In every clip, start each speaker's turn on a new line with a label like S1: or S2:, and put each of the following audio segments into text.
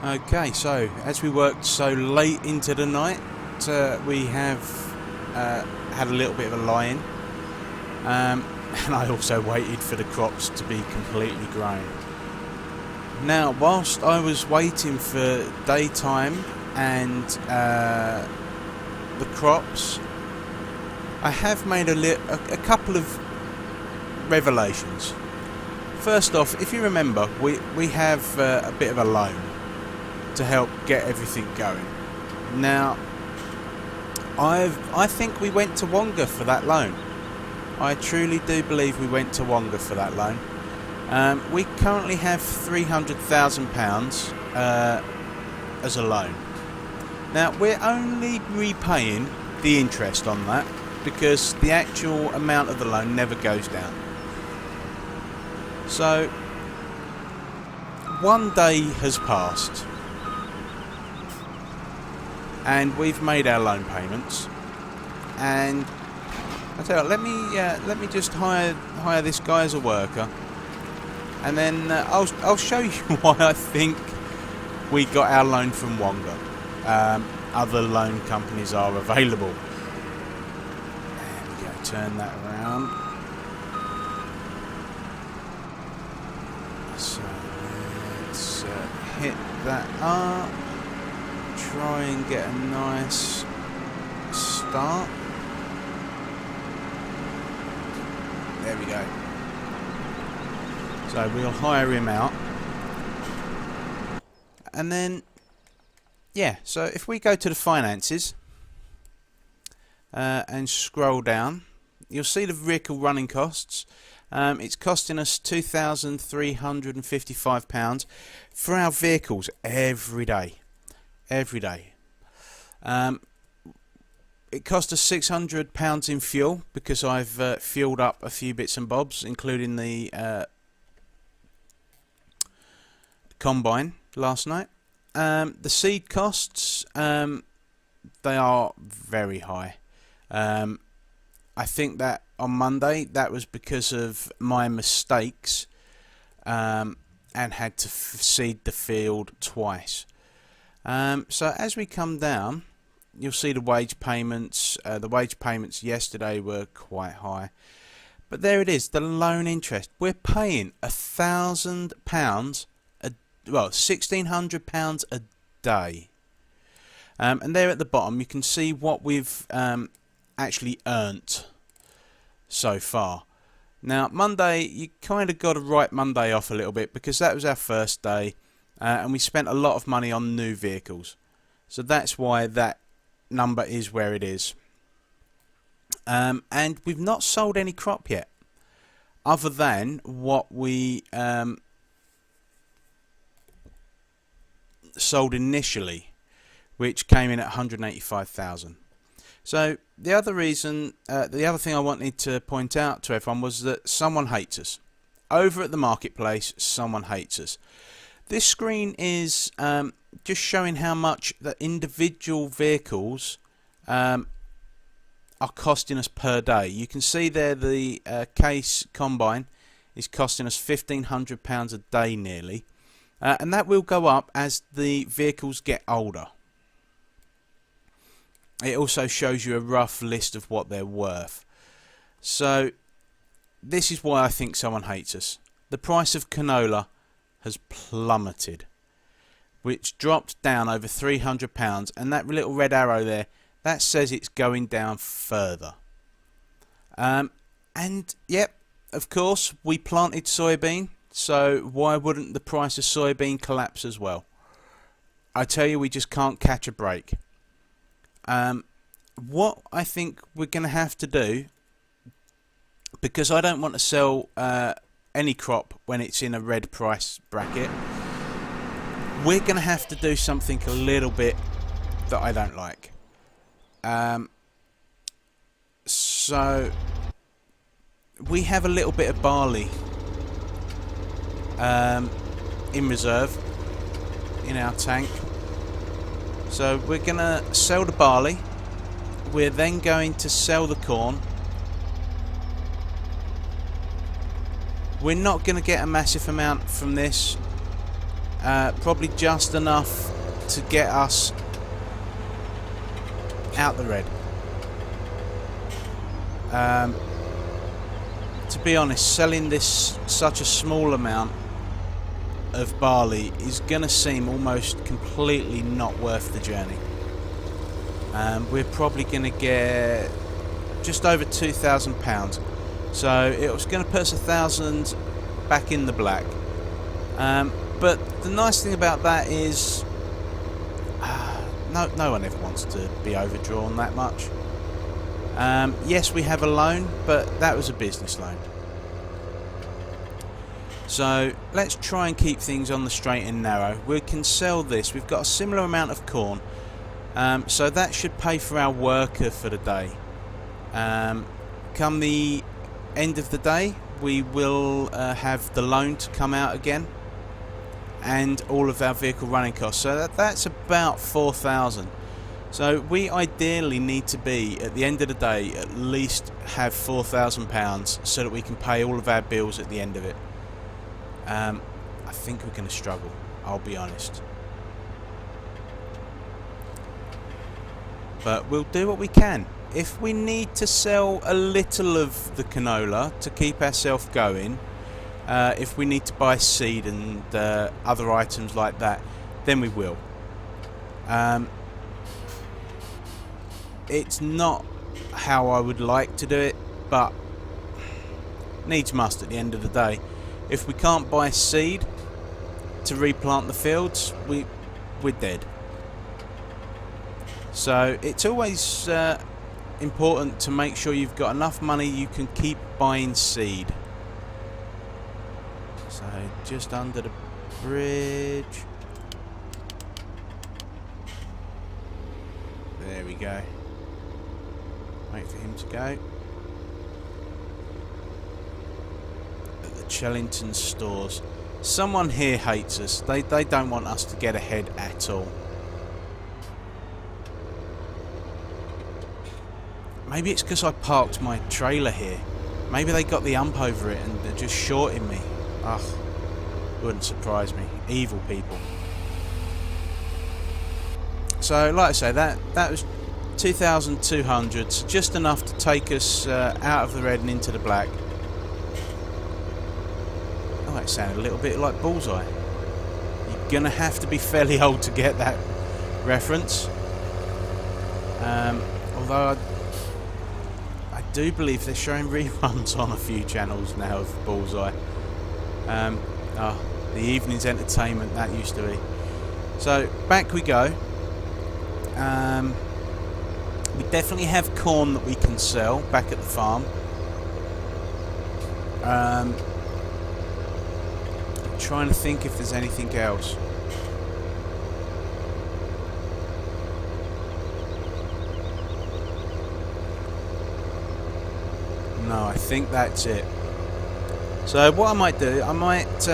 S1: Okay, so as we worked so late into the night, we have had a little bit of a lie-in, and I also waited for the crops to be completely grown. Now, whilst I was waiting for daytime and the crops, I have made a couple of revelations. First off, if you remember, we have a bit of a loan to help get everything going. Now, I think we went to Wonga for that loan. I truly do believe we went to Wonga for that loan. We currently have £300,000 as a loan. Now, we're only repaying the interest on that because the actual amount of the loan never goes down. So, one day has passed, and we've made our loan payments. And I tell you, let me just hire this guy as a worker, and then I'll show you why I think we got our loan from Wonga. Other loan companies are available. There we go. Turn that around. So let's hit that up. Try and get a nice start. There we go. So we'll hire him out. And then, yeah, so if we go to the finances and scroll down, you'll see the vehicle running costs. It's costing us £2,355 for our vehicles every day. Every day. It cost us £600 in fuel because I've fueled up a few bits and bobs, including the combine last night. The seed costs, they are very high. I think that on Monday that was because of my mistakes and had to seed the field twice. So as we come down, you'll see the wage payments. The wage payments yesterday were quite high, but there it is, the loan interest. We're paying £1,000, well, £1,600 a day. And there at the bottom, you can see what we've actually earnt so far. Now, Monday, you kind of got to write Monday off a little bit because that was our first day. And we spent a lot of money on new vehicles. So that's why that number is where it is. And we've not sold any crop yet, other than what we sold initially, which came in at 185,000. So the other reason, the other thing I wanted to point out to everyone was that someone hates us. Over at the marketplace, someone hates us. This screen is just showing how much the individual vehicles are costing us per day. You can see there the case combine is costing us £1,500 a day nearly. And that will go up as the vehicles get older. It also shows you a rough list of what they're worth. So this is why I think someone hates us. The price of canola has plummeted, which dropped down over £300, and that little red arrow there, that says it's going down further. And yep, of course, we planted soybean, so why wouldn't the price of soybean collapse as well? I tell you, we just can't catch a break. What I think we're going to have to do, because I don't want to sell any crop when it's in a red price bracket, we're going to have to do something a little bit that I don't like. So we have a little bit of barley in reserve in our tank. So we're going to sell the barley. We're then going to sell the corn. We're not going to get a massive amount from this. probably just enough to get us out the red. To be honest, selling this such a small amount of barley is going to seem almost completely not worth the journey. We're probably going to get just over £2,000, so it was going to put us 1,000 back in the black. But the nice thing about that is no one ever wants to be overdrawn that much. Yes, we have a loan, but that was a business loan. So let's try and keep things on the straight and narrow. We can sell this. We've got a similar amount of corn, so that should pay for our worker for the day. Come the end of the day, we will have the loan to come out again, and all of our vehicle running costs. So that's about 4,000. So we ideally need to be, at the end of the day, at least have £4,000 so that we can pay all of our bills at the end of it. I think we're going to struggle, I'll be honest. But we'll do what we can. If we need to sell a little of the canola to keep ourselves going, if we need to buy seed and other items like that, then we will. It's not how I would like to do it, but needs must at the end of the day. If we can't buy seed to replant the fields, we're dead. So it's always important to make sure you've got enough money you can keep buying seed. So just under the bridge. There we go. Wait for him to go. At the Chellington stores. Someone here hates us. They don't want us to get ahead at all. Maybe it's because I parked my trailer here. Maybe they got the ump over it and they're just shorting me. Ugh, wouldn't surprise me. Evil people. So, like I say, that was 2,200, so just enough to take us out of the red and into the black. Oh, that sounded a little bit like Bullseye. You're gonna have to be fairly old to get that reference. Although I do believe they're showing reruns on a few channels now of Bullseye. The evening's entertainment, that used to be. So back we go. We definitely have corn that we can sell back at the farm. I'm trying to think if there's anything else. No, I think that's it. So what I might do, I might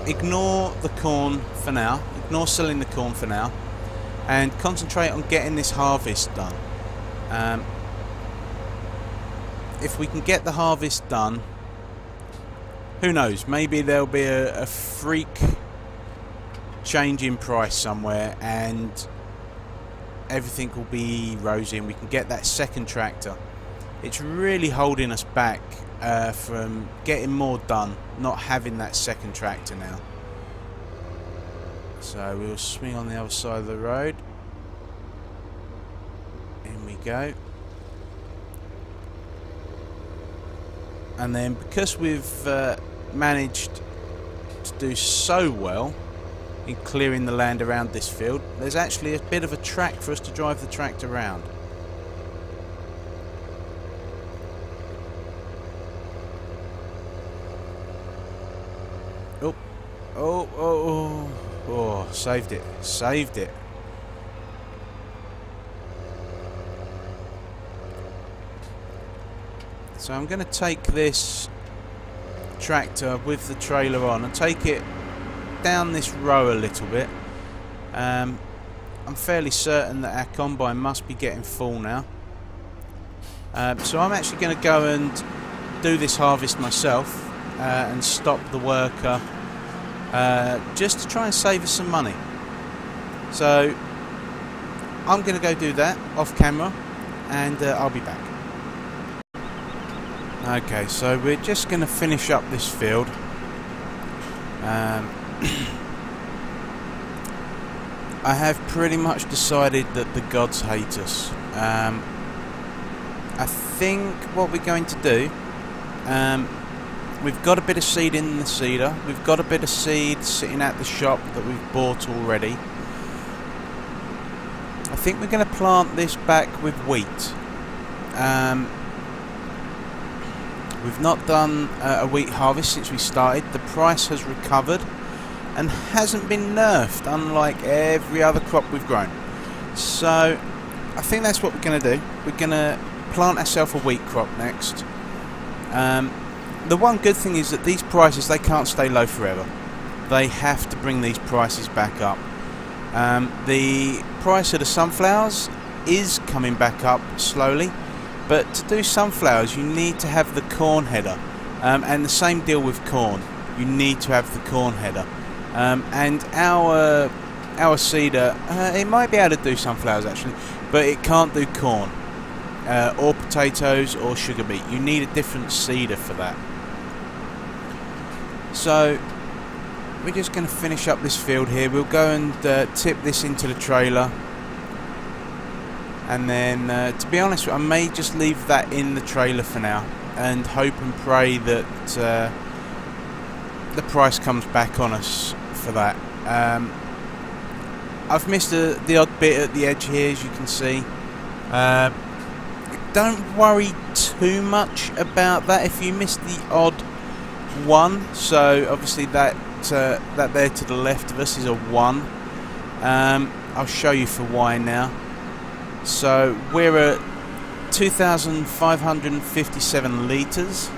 S1: ignore the corn for now, ignore selling the corn for now, and concentrate on getting this harvest done. If we can get the harvest done, who knows, maybe there'll be a freak change in price somewhere and everything will be rosy and we can get that second tractor. It's really holding us back from getting more done, not having that second tractor now. So we'll swing on the other side of the road. In we go. And then because we've managed to do so well in clearing the land around this field, there's actually a bit of a track for us to drive the tractor around. Oh, saved it. Saved it. So I'm going to take this tractor with the trailer on and take it down this row a little bit. I'm fairly certain that our combine must be getting full now. So I'm actually going to go and do this harvest myself and stop the worker just to try and save us some money. So I'm going to go do that off camera, and I'll be back. Okay, so we're just going to finish up this field. I have pretty much decided that the gods hate us. I think what we're going to do, we've got a bit of seed in the seeder, we've got a bit of seed sitting at the shop that we've bought already. I think we're going to plant this back with wheat. We've not done a wheat harvest since we started. The price has recovered and hasn't been nerfed, unlike every other crop we've grown. So I think that's what we're going to do. We're going to plant ourselves a wheat crop next. The one good thing is that these prices, they can't stay low forever. They have to bring these prices back up. The price of the sunflowers is coming back up slowly, but to do sunflowers you need to have the corn header, and the same deal with corn. You need to have the corn header. And our seeder, it might be able to do sunflowers actually, but it can't do corn, or potatoes or sugar beet. You need a different seeder for that. So we're just going to finish up this field here. We'll go and tip this into the trailer, and then to be honest, I may just leave that in the trailer for now and hope and pray that the price comes back on us for that. I've missed the odd bit at the edge here, as you can see. Don't worry too much about that if you missed the odd one. So obviously that there to the left of us is a 1. I'll show you for why now. So we're at 2,557 litres.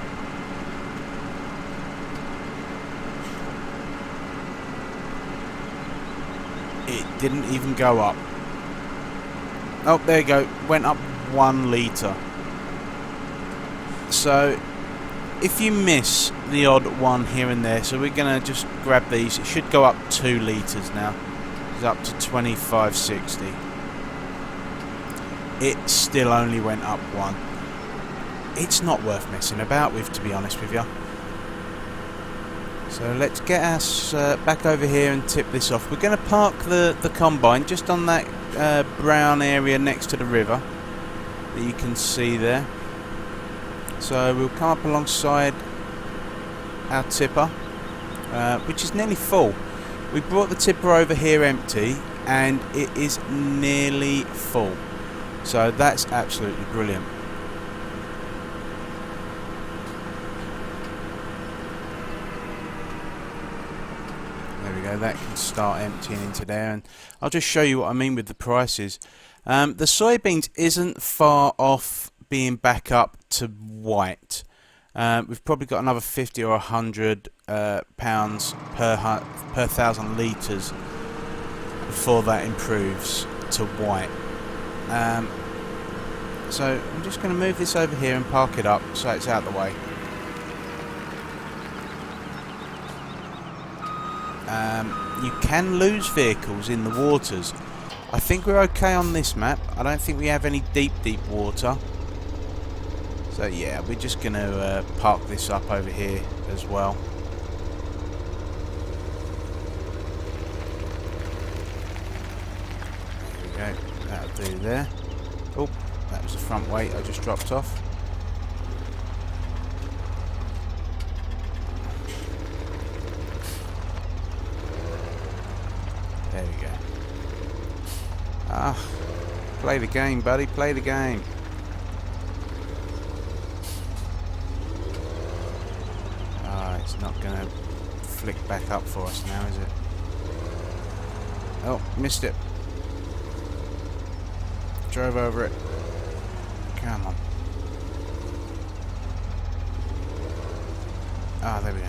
S1: It didn't even go up. Oh, there you go. Went up 1 litre. So if you miss the odd one here and there, so we're going to just grab these. It should go up 2 litres now. It's up to 2560. It still only went up 1. It's not worth messing about with, to be honest with you. So let's get us back over here and tip this off. We're going to park the combine just on that brown area next to the river that you can see there. So we'll come up alongside our tipper, which is nearly full. We brought the tipper over here empty, and it is nearly full. So that's absolutely brilliant. There we go, that can start emptying into there, and I'll just show you what I mean with the prices. The soybeans isn't far off being back up to white. We've probably got another 50 or 100 pounds per 1,000 litres before that improves to white. So I'm just going to move this over here and park it up so it's out of the way. You can lose vehicles in the waters. I think we're okay on this map. I don't think we have any deep water. So yeah, we're just going to park this up over here as well. There we go, that'll do there. Oh, that was the front weight I just dropped off. There we go. Ah, play the game, buddy, play the game. Ah, it's not going to flick back up for us now, is it? Oh, missed it. Drove over it. Come on. Ah, there we go.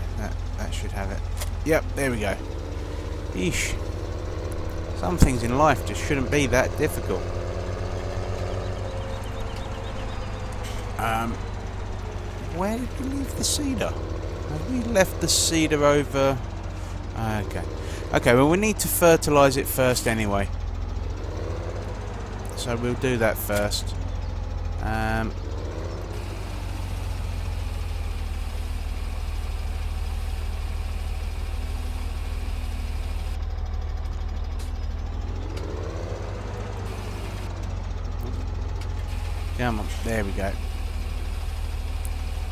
S1: That should have it. Yep, there we go. Eesh. Some things in life just shouldn't be that difficult. Where did we leave the cedar? Have we left the cedar over Okay. Okay, well we need to fertilise it first anyway. So we'll do that first. Come on, there we go.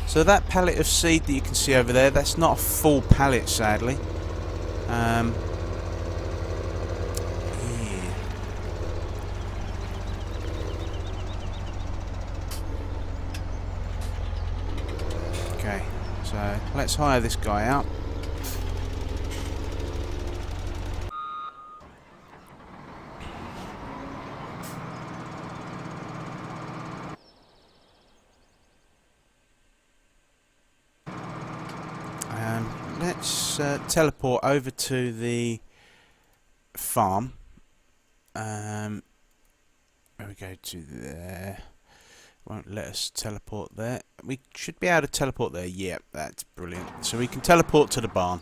S1: So that pallet of seed that you can see over there, that's not a full pallet, sadly. Yeah. Okay, so let's hire this guy out. Let's teleport over to the farm. Where we go to there. Won't let us teleport there. We should be able to teleport there. Yep, that's brilliant. So we can teleport to the barn.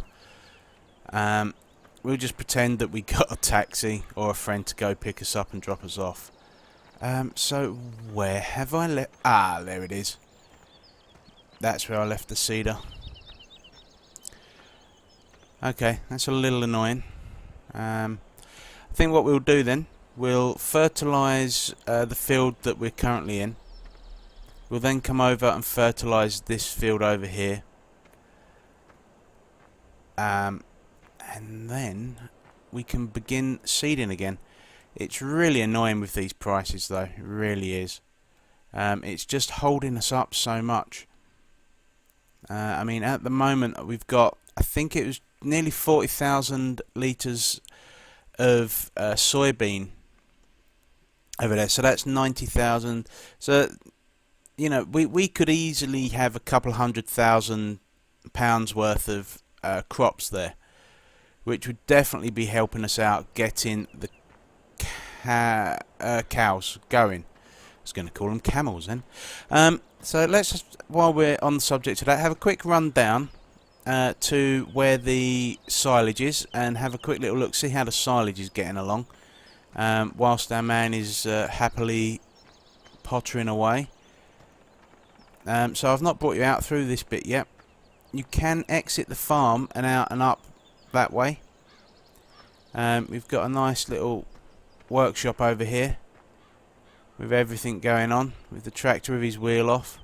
S1: We'll just pretend that we got a taxi or a friend to go pick us up and drop us off. So where have I left? Ah, there it is. That's where I left the cedar. Okay, that's a little annoying. I think what we'll do then, we'll fertilise the field that we're currently in. We'll then come over and fertilise this field over here. And then we can begin seeding again. It's really annoying with these prices though, it really is. It's just holding us up so much. I mean, at the moment we've got, I think it was nearly 40,000 litres of soybean over there, so that's 90,000. So, you know, we could easily have a couple £100,000 worth of crops there, which would definitely be helping us out getting the cows going. I was going to call them camels then. So let's just, while we're on the subject of that, have a quick run down to where the silage is and have a quick little look, see how the silage is getting along, whilst our man is happily pottering away. So I've not brought you out through this bit yet. You can exit the farm and out and up that way. We've got a nice little workshop over here with everything going on, with the tractor with his wheel off.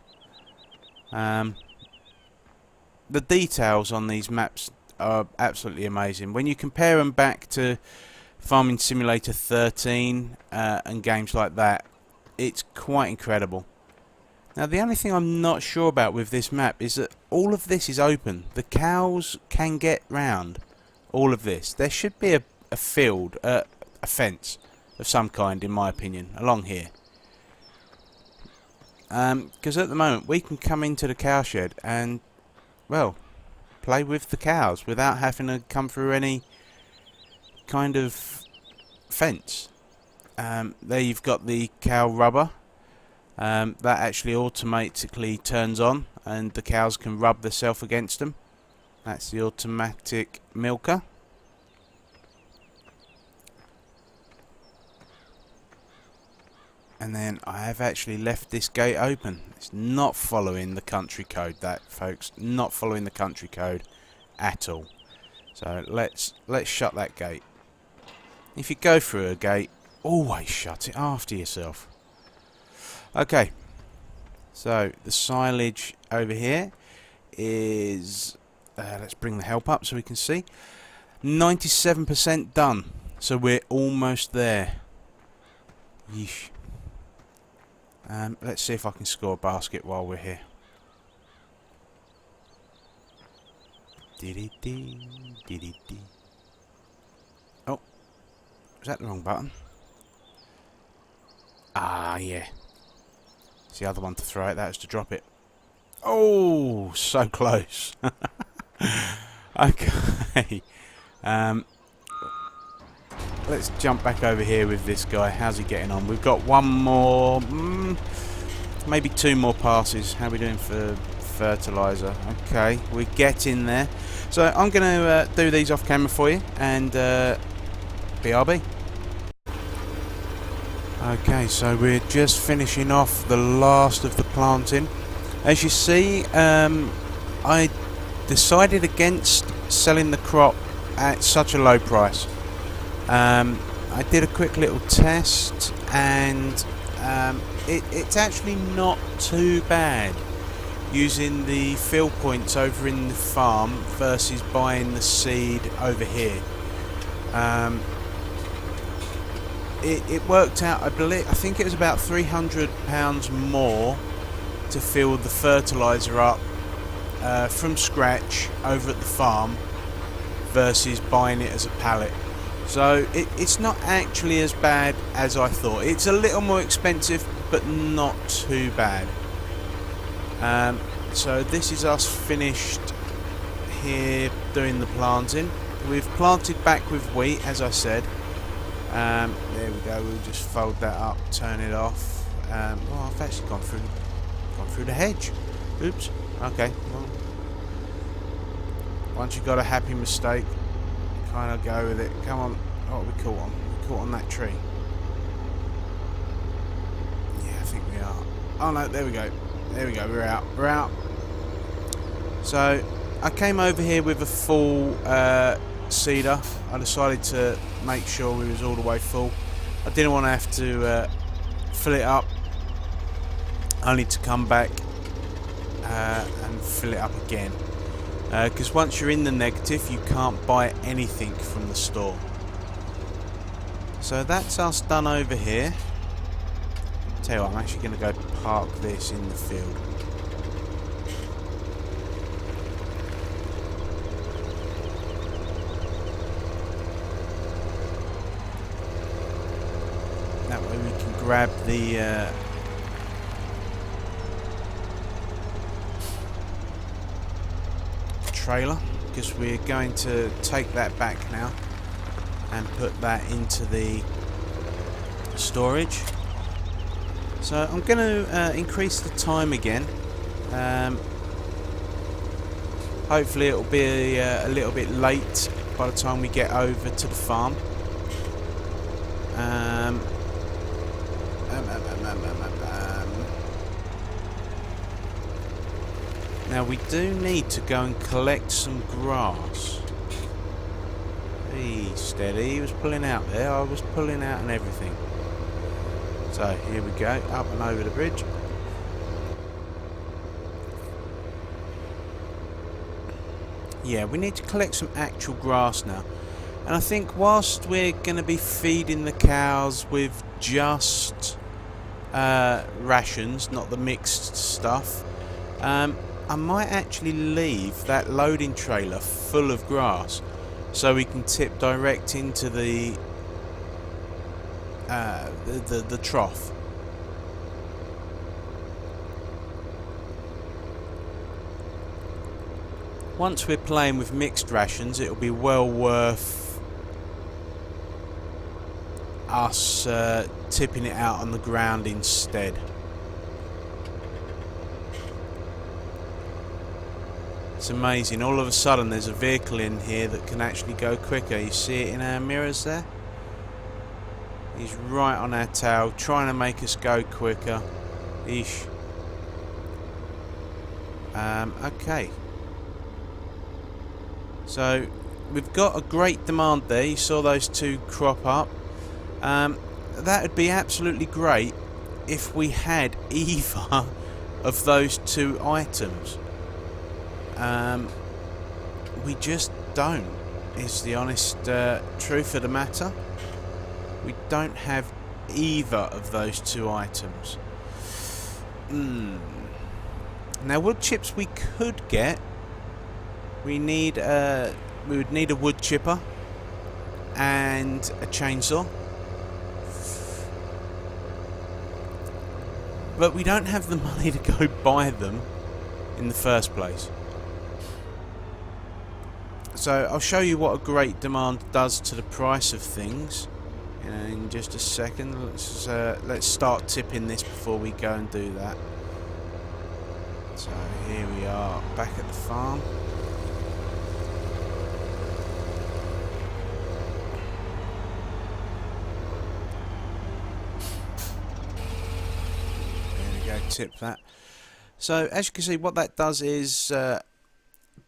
S1: The details on these maps are absolutely amazing. When you compare them back to Farming Simulator 13 and games like that, it's quite incredible. Now the only thing I'm not sure about with this map is that all of this is open. The cows can get round all of this. There should be a field, a fence of some kind, in my opinion, along here. Because at the moment we can come into the cowshed and, well, play with the cows without having to come through any kind of fence. There you've got the cow rubber. That actually automatically turns on and the cows can rub themselves against them. That's the automatic milker. And then I have actually left this gate open. It's not following the country code, that, folks. Not following the country code at all. So let's shut that gate. If you go through a gate, always shut it after yourself. Okay. So the silage over here is, let's bring the help up so we can see. 97% done. So we're almost there. Yeesh. Let's see if I can score a basket while we're here. Oh, was that the wrong button? Ah, yeah. It's the other one to throw it, that was to drop it. Oh, so close. Okay. Let's jump back over here with this guy. How's he getting on? We've got one more, maybe two more passes. How are we doing for fertilizer. Okay, we're getting there. So I'm going to do these off camera for you, and BRB. Okay, so we're just finishing off the last of the planting. As you see, I decided against selling the crop at such a low price. I did a quick little test, and it's actually not too bad using the field points over in the farm versus buying the seed over here. It worked out, I think it was about £300 more to fill the fertiliser up from scratch over at the farm versus buying it as a pallet. So it's not actually as bad as I thought. It's a little more expensive, but not too bad. So this is us finished here doing the planting. We've planted back with wheat, as I said. There we go. We'll just fold that up, turn it off. Oh, I've actually gone through the hedge. Oops. Okay. Well, once you've got a happy mistake, kind of go with it. Come on. Oh, we caught on. We caught on that tree. Yeah, I think we are. Oh no, there we go. There we go. We're out. We're out. So I came over here with a full seeder. I decided to make sure we was all the way full. I didn't want to have to fill it up, only to come back and fill it up again. Because once you're in the negative, you can't buy anything from the store. So that's us done over here. Tell you what, I'm actually going to go park this in the field. That way we can grab the trailer, because we're going to take that back now and put that into the storage. So I'm going to increase the time again. Hopefully it'll be a little bit late by the time we get over to the farm. Now we do need to go and collect some grass. Hey, steady, he was pulling out there, I was pulling out and everything. So here we go, up and over the bridge. Yeah, we need to collect some actual grass now. And I think whilst we're going to be feeding the cows with just rations, not the mixed stuff, I might actually leave that loading trailer full of grass so we can tip direct into the trough. Once we're playing with mixed rations, it'll be well worth us tipping it out on the ground instead. It's amazing, all of a sudden there's a vehicle in here that can actually go quicker. You see it in our mirrors there? He's right on our tail, trying to make us go quicker. Eesh. Okay. So, we've got a great demand there. You saw those two crop up. That would be absolutely great if we had either of those two items. We just don't, is the honest truth of the matter. We don't have either of those two items. Now, wood chips we could get. We would need a wood chipper and a chainsaw. But we don't have the money to go buy them in the first place. So I'll show you what a great demand does to the price of things in just a second. Let's start tipping this before we go and do that. So here we are back at the farm. There we go, tip that. So as you can see, what that does is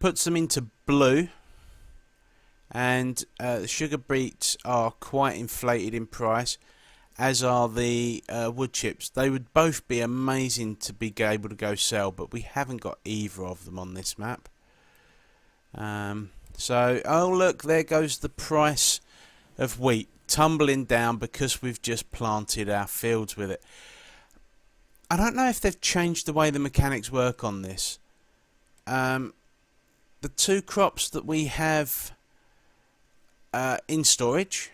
S1: puts them into blue, and the sugar beets are quite inflated in price, as are the wood chips. They would both be amazing to be able to go sell, but we haven't got either of them on this map. So, oh look, there goes the price of wheat tumbling down because we've just planted our fields with it. I don't know if they've changed the way the mechanics work on this. The two crops that we have in storage,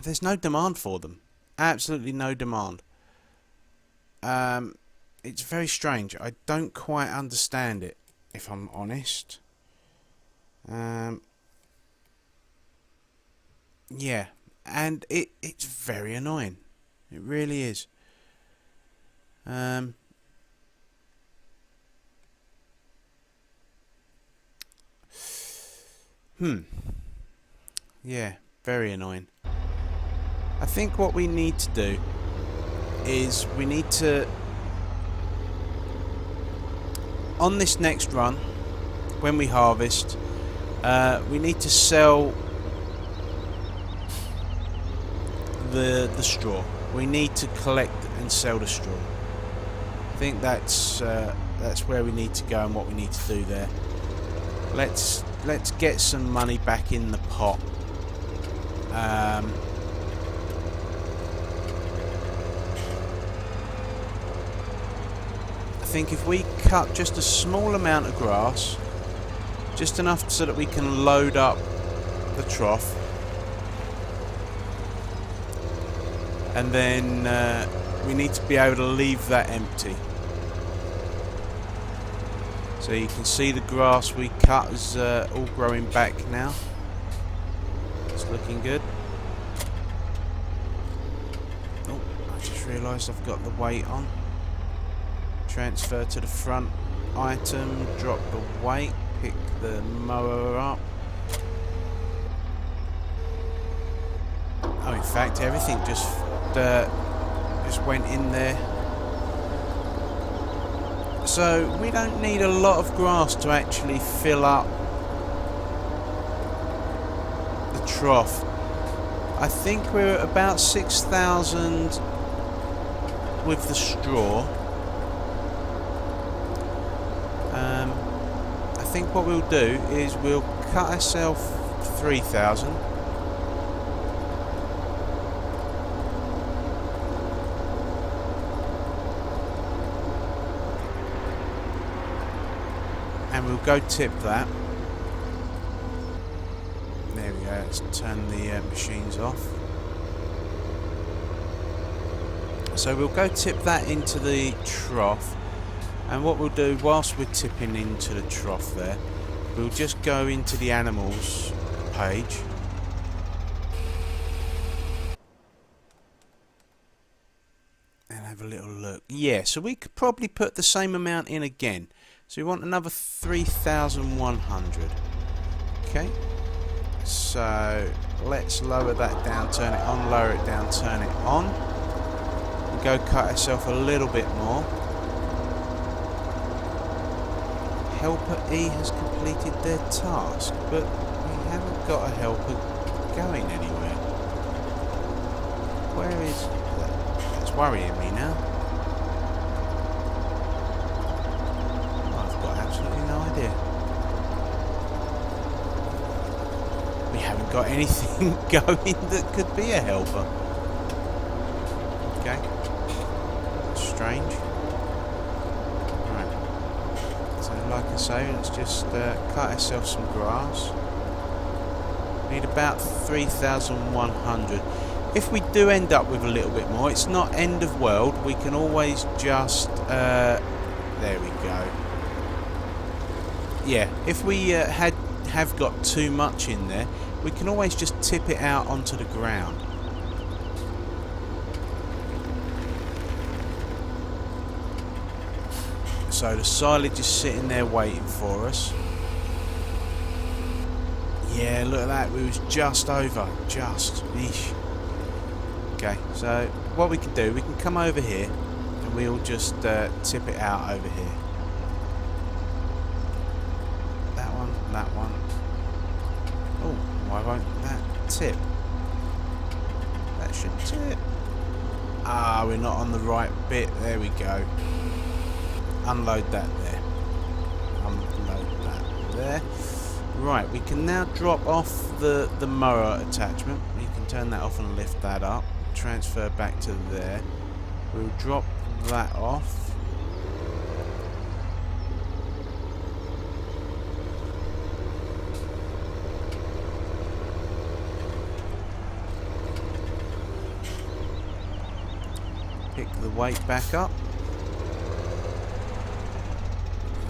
S1: there's no demand for them. Absolutely no demand. It's very strange. I don't quite understand it, if I'm honest. Yeah, and it's very annoying. It really is. Yeah, very annoying. I think what we need to do is we need to, on this next run, when we harvest, we need to sell the straw. We need to collect and sell the straw. I think that's where we need to go and what we need to do there. Let's get some money back in the pot. I think if we cut just a small amount of grass, just enough so that we can load up the trough, and then we need to be able to leave that empty. So you can see the grass we cut is all growing back now. It's looking good. Oh, I just realised I've got the weight on. Transfer to the front item, drop the weight, pick the mower up. Oh, in fact, everything just went in there. So we don't need a lot of grass to actually fill up the trough. I think we're at about 6,000 with the straw. I think what we'll do is we'll cut ourselves 3,000. And we'll go tip that. There we go, let's turn the machines off. So we'll go tip that into the trough. And what we'll do whilst we're tipping into the trough there, we'll just go into the animals page. And have a little look. Yeah, so we could probably put the same amount in again. So we want another 3,100. Okay. So let's lower that down, turn it on, lower it down, turn it on. We'll go cut ourselves a little bit more. Helper E has completed their task, but we haven't got a helper going anywhere. Where is that? That's worrying me now. I've got absolutely no idea. We haven't got anything going that could be a helper. Okay. Strange. Like I say, let's just cut ourselves some grass. We need about 3,100. If we do end up with a little bit more, it's not end of world. We can always just there we go. Yeah, if we have got too much in there, we can always just tip it out onto the ground. So the silage is sitting there waiting for us. Yeah, look at that. We was just over. Just. Eesh. Okay, so what we can do, we can come over here and we'll just tip it out over here. That one, that one. Oh, why won't that tip? That should tip. Ah, we're not on the right bit. There we go. Unload that there. Unload that there. Right, we can now drop off the mower attachment. You can turn that off and lift that up. Transfer back to there. We'll drop that off. Pick the weight back up.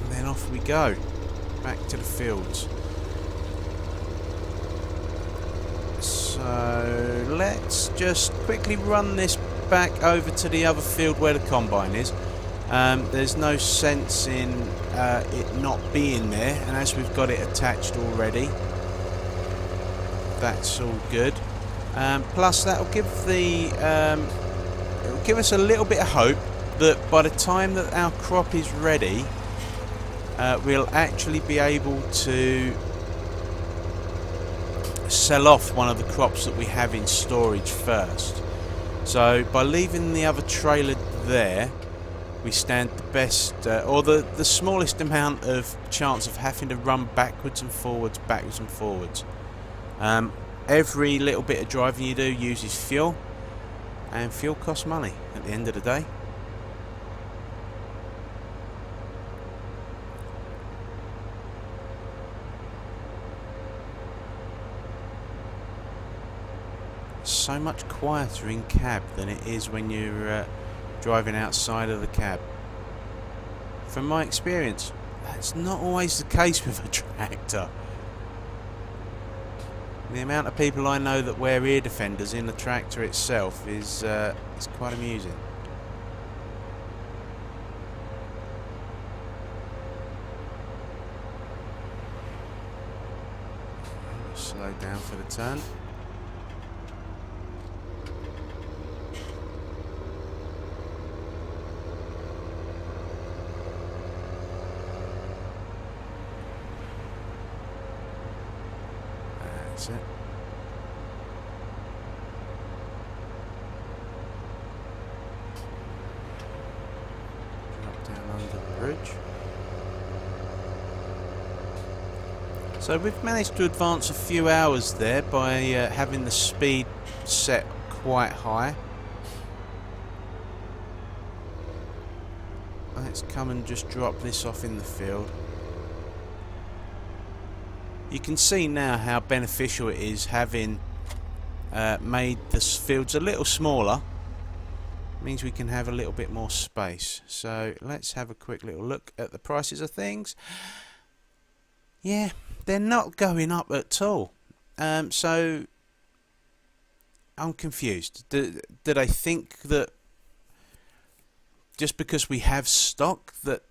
S1: And then off we go. Back to the fields. So let's just quickly run this back over to the other field where the combine is. There's no sense in it not being there, and as we've got it attached already, that's all good. Plus that'll give the it'll give us a little bit of hope that by the time that our crop is ready, we'll actually be able to sell off one of the crops that we have in storage first. So by leaving the other trailer there, we stand the best or the smallest amount of chance of having to run backwards and forwards. Every little bit of driving you do uses fuel, and fuel costs money at the end of the day. So much quieter in cab than it is when you're driving outside of the cab. From my experience, that's not always the case with a tractor. The amount of people I know that wear ear defenders in the tractor itself is quite amusing. Slow down for the turn. That's it. Drop down under the bridge. So we've managed to advance a few hours there by having the speed set quite high. Let's come and just drop this off in the field. You can see now how beneficial it is having made the fields a little smaller. It means we can have a little bit more space. So let's have a quick little look at the prices of things. Yeah, they're not going up at all. So I'm confused. Do they think that just because we have stock that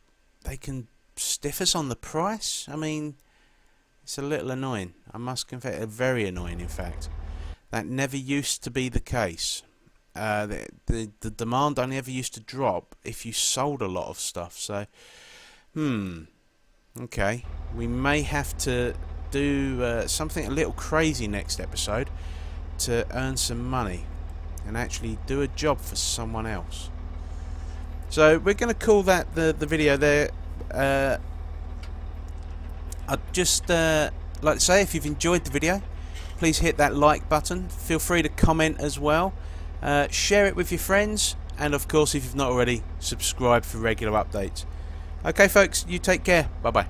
S1: they can stiff us on the price? I mean, it's a little annoying. I must confess, very annoying in fact. That never used to be the case. The demand only ever used to drop if you sold a lot of stuff. So, okay. We may have to do something a little crazy next episode to earn some money and actually do a job for someone else. So we're going to call that the video there. I'd just like to say, if you've enjoyed the video, please hit that like button. Feel free to comment as well. Share it with your friends, and of course, if you've not already, subscribe for regular updates. Okay folks, you take care. Bye bye.